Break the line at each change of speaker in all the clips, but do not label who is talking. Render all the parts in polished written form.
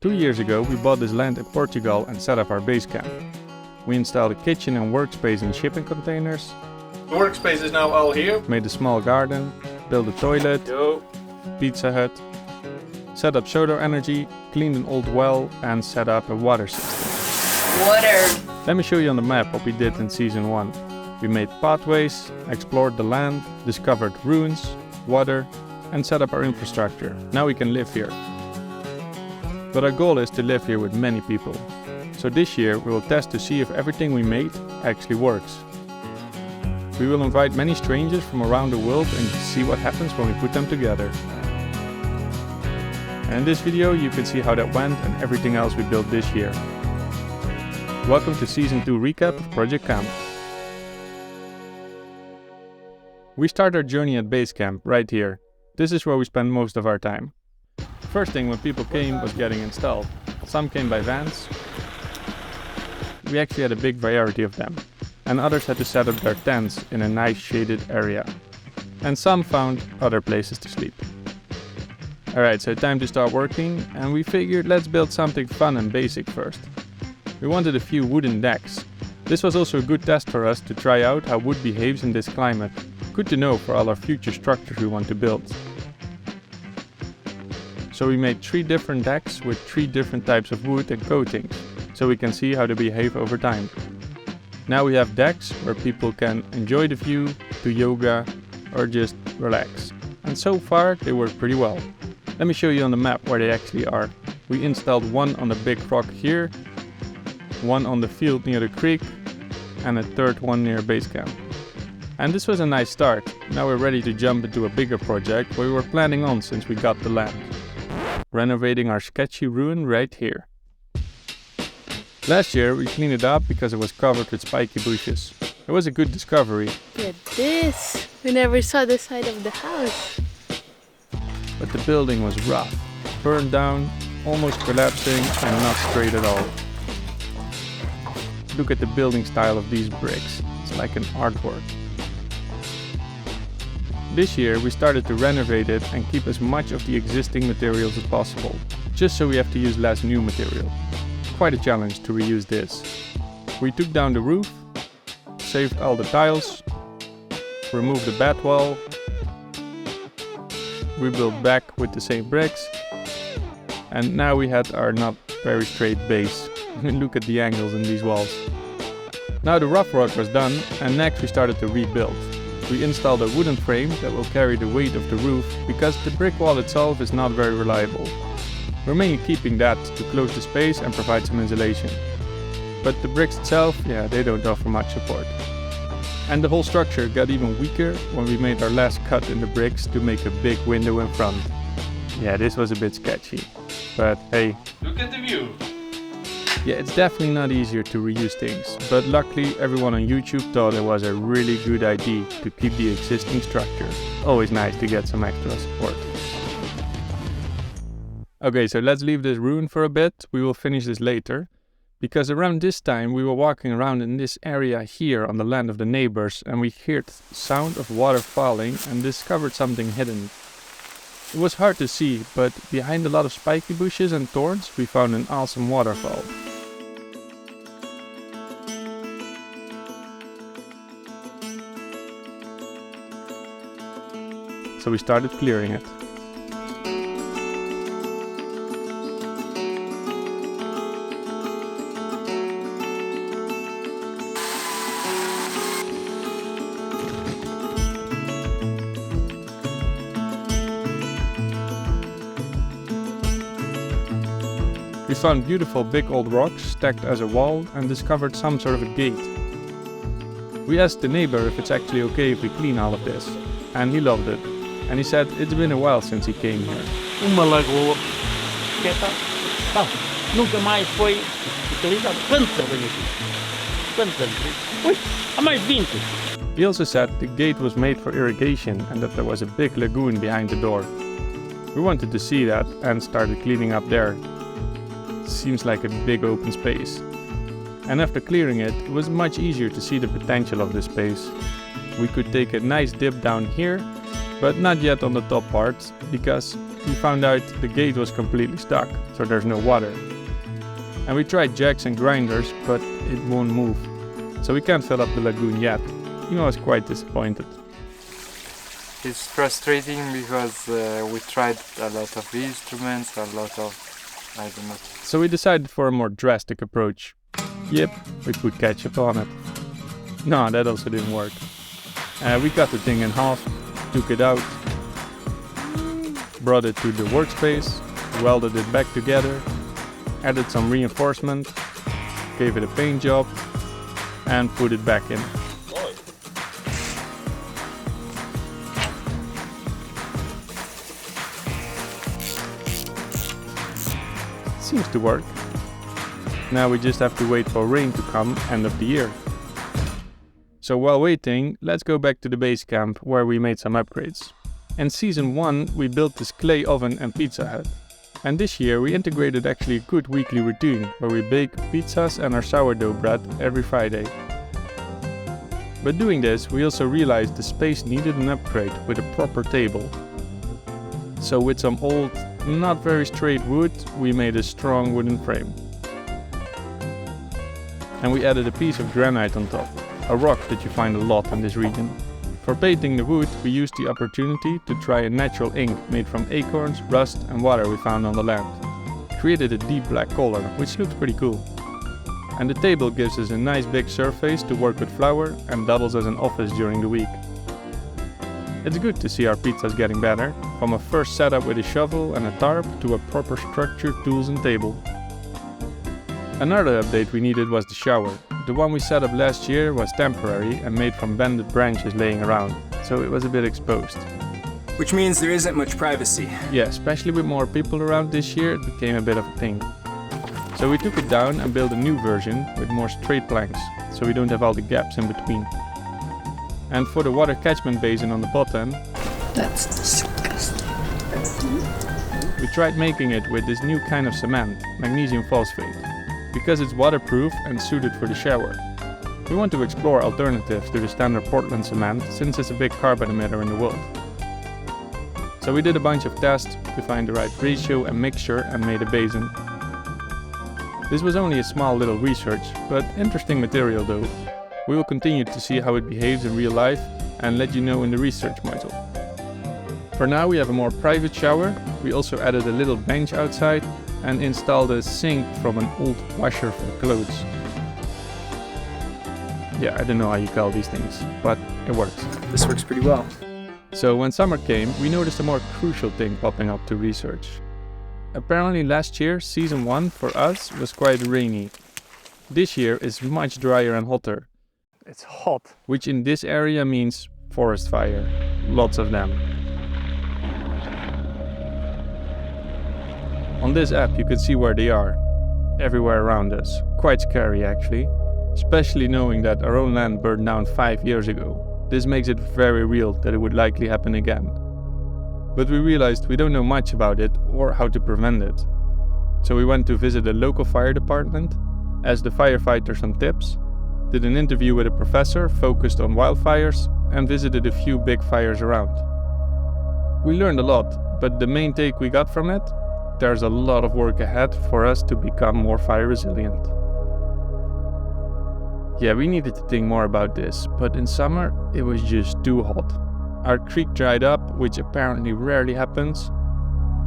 2 years ago, we bought this land in Portugal and set up our base camp. We installed a kitchen and workspace in shipping containers.
The workspace is now all here.
Made a small garden, built a toilet, Pizza Hut, set up solar energy, cleaned an old well, and set up a water system.
Water!
Let me show you on the map what we did in Season 1. We made pathways, explored the land, discovered ruins, water, and set up our infrastructure. Now we can live here. But our goal is to live here with many people. So this year we will test to see if everything we made actually works. We will invite many strangers from around the world and see what happens when we put them together. And in this video you can see how that went and everything else we built this year. Welcome to Season 2 recap of Project Camp. We start our journey at base camp right here. This is where we spend most of our time. First thing when people came was getting installed. Some came by vans. We actually had a big variety of them. And others had to set up their tents in a nice shaded area. And some found other places to sleep. Alright, so time to start working, and we figured let's build something fun and basic first. We wanted a few wooden decks. This was also a good test for us to try out how wood behaves in this climate. Good to know for all our future structures we want to build. So we made 3 different decks with 3 different types of wood and coatings, so we can see how they behave over time. Now we have decks where people can enjoy the view, do yoga, or just relax. And so far they work pretty well. Let me show you on the map where they actually are. We installed one on the big rock here, one on the field near the creek, and a third one near base camp. And this was a nice start. Now we're ready to jump into a bigger project we were planning on since we got the land. Renovating our sketchy ruin right here. Last year we cleaned it up because it was covered with spiky bushes. It was a good discovery.
Look at this! We never saw the side of the house.
But the building was rough, burned down, almost collapsing, and not straight at all. Look at the building style of these bricks. It's like an artwork. This year we started to renovate it and keep as much of the existing materials as possible, just so we have to use less new material. Quite a challenge to reuse this. We took down the roof, saved all the tiles, removed the back wall, rebuilt back with the same bricks, and now we had our not very straight base. Look at the angles in these walls. Now the rough work was done, and next we started to rebuild. We installed a wooden frame that will carry the weight of the roof because the brick wall itself is not very reliable. We're mainly keeping that to close the space and provide some insulation. But the bricks itself, they don't offer much support. And the whole structure got even weaker when we made our last cut in the bricks to make a big window in front. Yeah, this was a bit sketchy. But hey.
Look at the view!
Yeah, it's definitely not easier to reuse things, but luckily everyone on YouTube thought it was a really good idea to keep the existing structure. Always nice to get some extra support. Okay, so let's leave this ruin for a bit. We will finish this later. Because around this time we were walking around in this area here on the land of the neighbors and we heard the sound of water falling and discovered something hidden. It was hard to see, but behind a lot of spiky bushes and thorns we found an awesome waterfall. So we started clearing it. We found beautiful big old rocks stacked as a wall and discovered some sort of a gate. We asked the neighbor if it's actually okay if we clean all of this, and he loved it. And he said it's been a while since he came here.
Uma lagoa que nunca mais foi utilizada. Quantos eu venho aqui? Quantos anos? Ui, há mais 20.
He also said the gate was made for irrigation and that there was a big lagoon behind the door. We wanted to see that and started cleaning up there. Seems like a big open space. And after clearing it, it was much easier to see the potential of this space. We could take a nice dip down here, but not yet on the top part, because we found out the gate was completely stuck, so there's no water. And we tried jacks and grinders, but it won't move. So we can't fill up the lagoon yet. Timo was quite disappointed.
It's frustrating because we tried a lot of instruments, a lot of, I don't know.
So we decided for a more drastic approach. Yep, we put ketchup on it. No, that also didn't work. We cut the thing in half, took it out, brought it to the workspace, welded it back together, added some reinforcement, gave it a paint job, and put it back in. Seems to work. Now we just have to wait for rain to come end of the year. So while waiting, let's go back to the base camp where we made some upgrades. In season 1 we built this clay oven and pizza hut. And this year we integrated actually a good weekly routine where we bake pizzas and our sourdough bread every Friday. But doing this we also realized the space needed an upgrade with a proper table. So with some old, not very straight wood, we made a strong wooden frame. And we added a piece of granite on top, a rock that you find a lot in this region. For painting the wood, we used the opportunity to try a natural ink made from acorns, rust and water we found on the land. It created a deep black color, which looks pretty cool. And the table gives us a nice big surface to work with flour and doubles as an office during the week. It's good to see our pizzas getting better, from a first setup with a shovel and a tarp to a proper structured tools and table. Another update we needed was the shower. The one we set up last year was temporary and made from bended branches laying around, so it was a bit exposed.
Which means there isn't much privacy.
Yeah, especially with more people around this year, it became a bit of a thing. So we took it down and built a new version with more straight planks, so we don't have all the gaps in between. And for the water catchment basin on the bottom,
That's disgusting.
we tried making it with this new kind of cement, magnesium phosphate, because it's waterproof and suited for the shower. We want to explore alternatives to the standard Portland cement since it's a big carbon emitter in the world. So we did a bunch of tests to find the right ratio and mixture and made a basin. This was only a small little research, but interesting material though. We will continue to see how it behaves in real life and let you know in the research module. For now we have a more private shower. We also added a little bench outside and installed a sink from an old washer for clothes. Yeah, I don't know how you call these things, but it works.
This works pretty well.
So when summer came, we noticed a more crucial thing popping up to research. Apparently last year, season 1 for us was quite rainy. This year is much drier and hotter.
It's hot.
Which in this area means forest fire. Lots of them. On this app you can see where they are. Everywhere around us. Quite scary actually. Especially knowing that our own land burned down 5 years ago. This makes it very real that it would likely happen again. But we realized we don't know much about it or how to prevent it. So we went to visit a local fire department, asked the firefighters some tips, did an interview with a professor focused on wildfires, and visited a few big fires around. We learned a lot, but the main take we got from it, there's a lot of work ahead for us to become more fire resilient. Yeah, we needed to think more about this, but in summer it was just too hot. Our creek dried up, which apparently rarely happens.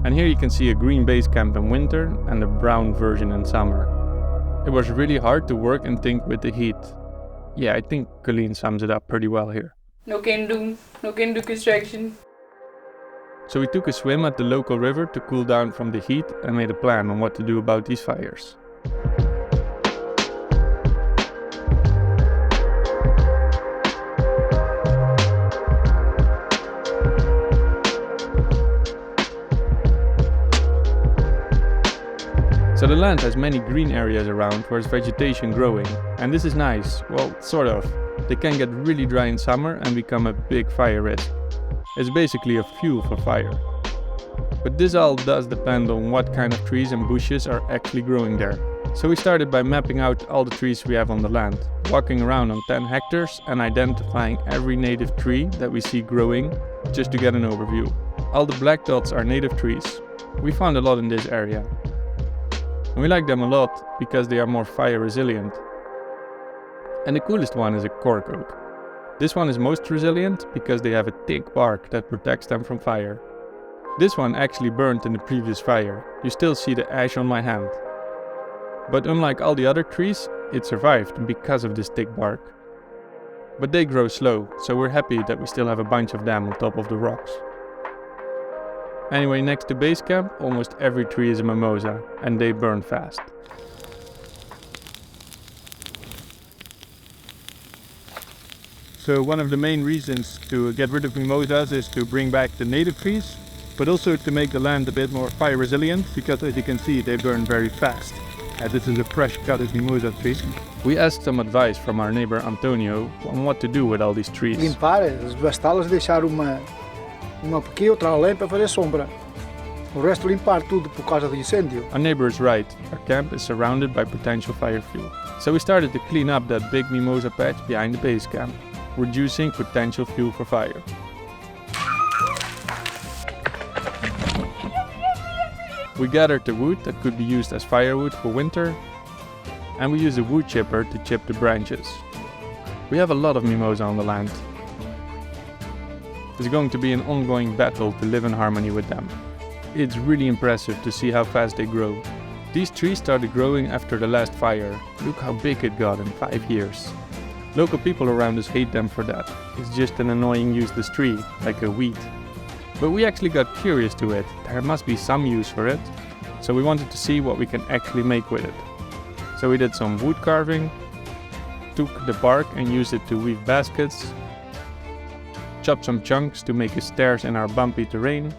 And here you can see a green base camp in winter and a brown version in summer. It was really hard to work and think with the heat. Yeah, I think Colleen sums it up pretty well here.
No can do construction.
So we took a swim at the local river to cool down from the heat and made a plan on what to do about these fires. So the land has many green areas around where there's vegetation growing, and this is nice, well, sort of. They can get really dry in summer and become a big fire risk. It's basically a fuel for fire. But this all does depend on what kind of trees and bushes are actually growing there. So we started by mapping out all the trees we have on the land, walking around on 10 hectares and identifying every native tree that we see growing, just to get an overview. All the black dots are native trees. We found a lot in this area. And we like them a lot because they are more fire resilient. And the coolest one is a cork oak. This one is most resilient because they have a thick bark that protects them from fire. This one actually burned in the previous fire. You still see the ash on my hand. But unlike all the other trees, it survived because of this thick bark. But they grow slow, so we're happy that we still have a bunch of them on top of the rocks. Anyway, next to base camp, almost every tree is a mimosa, and they burn fast. So one of the main reasons to get rid of mimosas is to bring back the native trees, but also to make the land a bit more fire resilient, because as you can see they burn very fast. This is a fresh cut mimosa tree. We asked some advice from our neighbor Antonio on what to do with all these trees.
Limpar, desbastá-las e deixar uma aqui, outra além para fazer sombra. O resto limpar tudo por causa do incêndio.
Our neighbor is right, our camp is surrounded by potential fire fuel. So we started to clean up that big mimosa patch behind the base camp, reducing potential fuel for fire. We gathered the wood that could be used as firewood for winter, and we used a wood chipper to chip the branches. We have a lot of mimosa on the land. It's going to be an ongoing battle to live in harmony with them. It's really impressive to see how fast they grow. These trees started growing after the last fire. Look how big it got in 5 years. Local people around us hate them for that. It's just an annoying useless tree, like a weed. But we actually got curious to it. There must be some use for it. So we wanted to see what we can actually make with it. So we did some wood carving, took the bark and used it to weave baskets, chopped some chunks to make stairs in our bumpy terrain,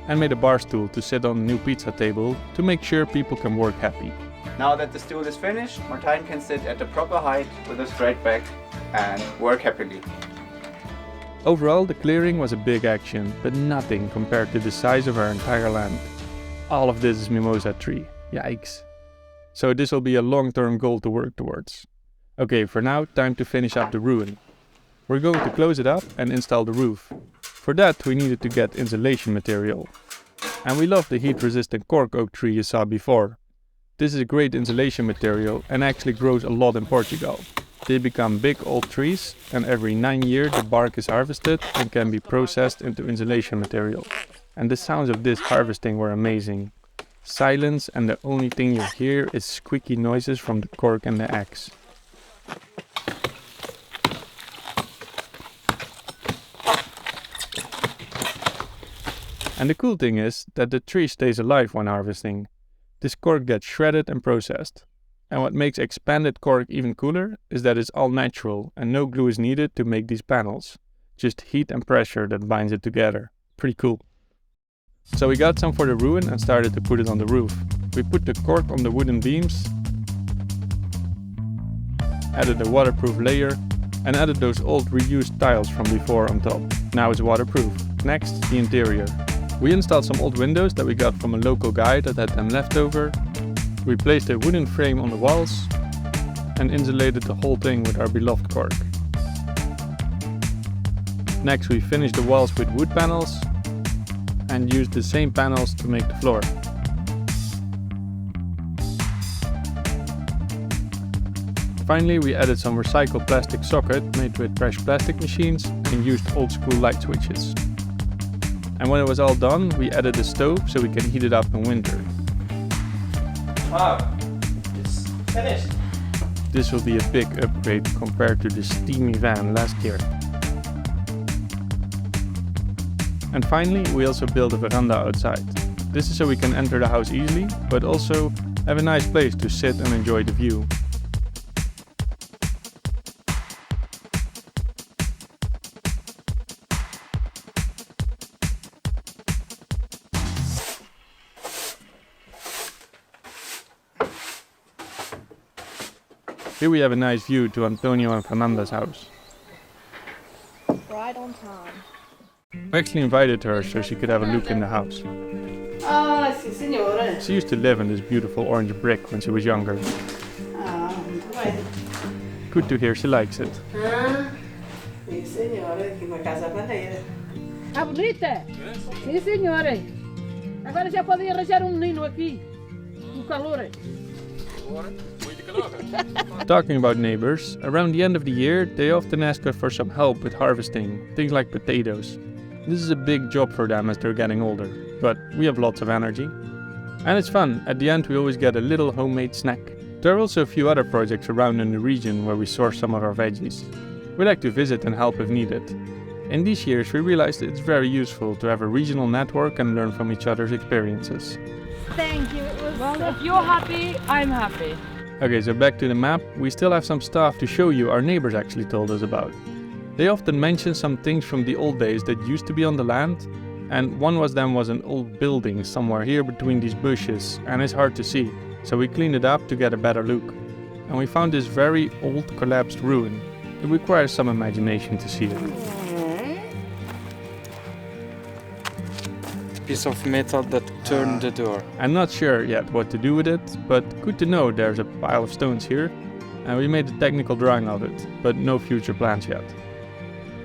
and made a bar stool to sit on a new pizza table to make sure people can work happy.
Now that the stool is finished, Martijn can sit at the proper height with a straight back and work happily.
Overall, the clearing was a big action, but nothing compared to the size of our entire land. All of this is mimosa tree. Yikes. So this will be a long-term goal to work towards. Okay, for now, time to finish up the ruin. We're going to close it up and install the roof. For that, we needed to get insulation material. And we love the heat-resistant cork oak tree you saw before. This is a great insulation material and actually grows a lot in Portugal. They become big old trees, and every 9 years the bark is harvested and can be processed into insulation material. And the sounds of this harvesting were amazing. Silence, and the only thing you hear is squeaky noises from the cork and the axe. And the cool thing is that the tree stays alive when harvesting. This cork gets shredded and processed. And what makes expanded cork even cooler is that it's all natural and no glue is needed to make these panels. Just heat and pressure that binds it together. Pretty cool. So we got some for the ruin and started to put it on the roof. We put the cork on the wooden beams, added a waterproof layer, and added those old reused tiles from before on top. Now it's waterproof. Next, the interior. We installed some old windows that we got from a local guy that had them left over. We placed a wooden frame on the walls and insulated the whole thing with our beloved cork. Next, we finished the walls with wood panels and used the same panels to make the floor. Finally, we added some recycled plastic socket made with fresh plastic machines and used old school light switches. And when it was all done, we added a stove so we can heat it up in winter.
Wow, it's finished.
This will be a big upgrade compared to the steamy van last year. And finally, we also built a veranda outside. This is so we can enter the house easily, but also have a nice place to sit and enjoy the view. Here we have a nice view to Antonio and Fernanda's house.
Right on time.
We actually invited her so she could have a look in the house.
Ah, sì signore.
She used to live in this beautiful orange brick when she was younger.
Ah, muito bem.
Good to hear she likes it.
Ah, sì signore, che una casa maneira.
Tá bonita? Sim, senhora. Agora já podem arranjar menino aqui. No calor.
Talking about neighbors, around the end of the year, they often ask us for some help with harvesting, things like potatoes. This is a big job for them as they're getting older, but we have lots of energy. And it's fun, at the end we always get a little homemade snack. There are also a few other projects around in the region where we source some of our veggies. We like to visit and help if needed. In these years we realized it's very useful to have a regional network and learn from each other's experiences.
Thank you.
Well, if you're happy, I'm happy.
Okay, so back to the map, we still have some stuff to show you our neighbors actually told us about. They often mention some things from the old days that used to be on the land, and one was an old building somewhere here between these bushes, and it's hard to see, so we cleaned it up to get a better look. And we found this very old collapsed ruin. It requires some imagination to see it.
Piece of metal that turned the door.
I'm not sure yet what to do with it, but good to know there's a pile of stones here, and we made a technical drawing of it, but no future plans yet.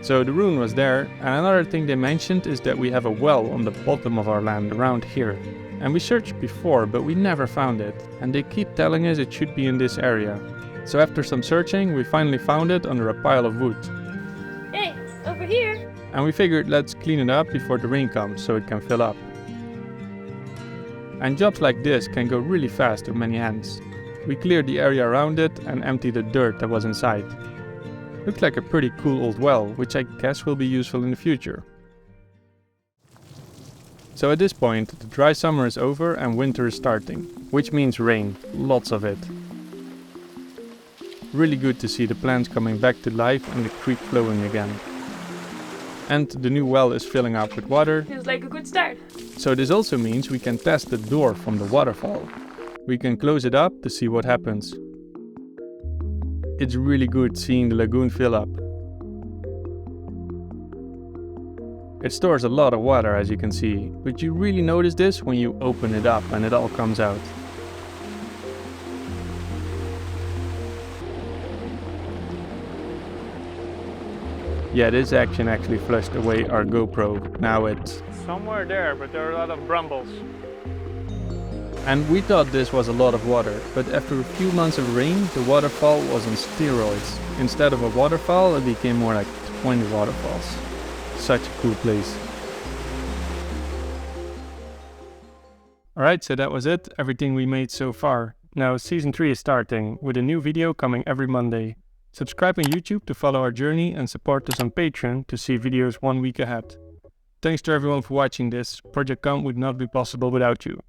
So the ruin was there, and another thing they mentioned is that we have a well on the bottom of our land around here. And we searched before, but we never found it, and they keep telling us it should be in this area. So after some searching, we finally found it under a pile of wood.
Hey, over here.
And we figured let's clean it up before the rain comes so it can fill up. And jobs like this can go really fast with many hands. We cleared the area around it and emptied the dirt that was inside. Looks like a pretty cool old well, which I guess will be useful in the future. So at this point, the dry summer is over and winter is starting, which means rain, lots of it. Really good to see the plants coming back to life and the creek flowing again. And the new well is filling up with water.
Feels like a good start.
So this also means we can test the door from the waterfall. We can close it up to see what happens. It's really good seeing the lagoon fill up. It stores a lot of water, as you can see, but you really notice this when you open it up and it all comes out. Yeah, this action actually flushed away our GoPro. Now it's somewhere there, but there are a lot of brambles. And we thought this was a lot of water, but after a few months of rain, the waterfall was on steroids. Instead of a waterfall, it became more like 20 waterfalls. Such a cool place. Alright, so that was it, everything we made so far. Now season 3 is starting, with a new video coming every Monday. Subscribe on YouTube to follow our journey and support us on Patreon to see videos 1 week ahead. Thanks to everyone for watching this. Project Calm would not be possible without you.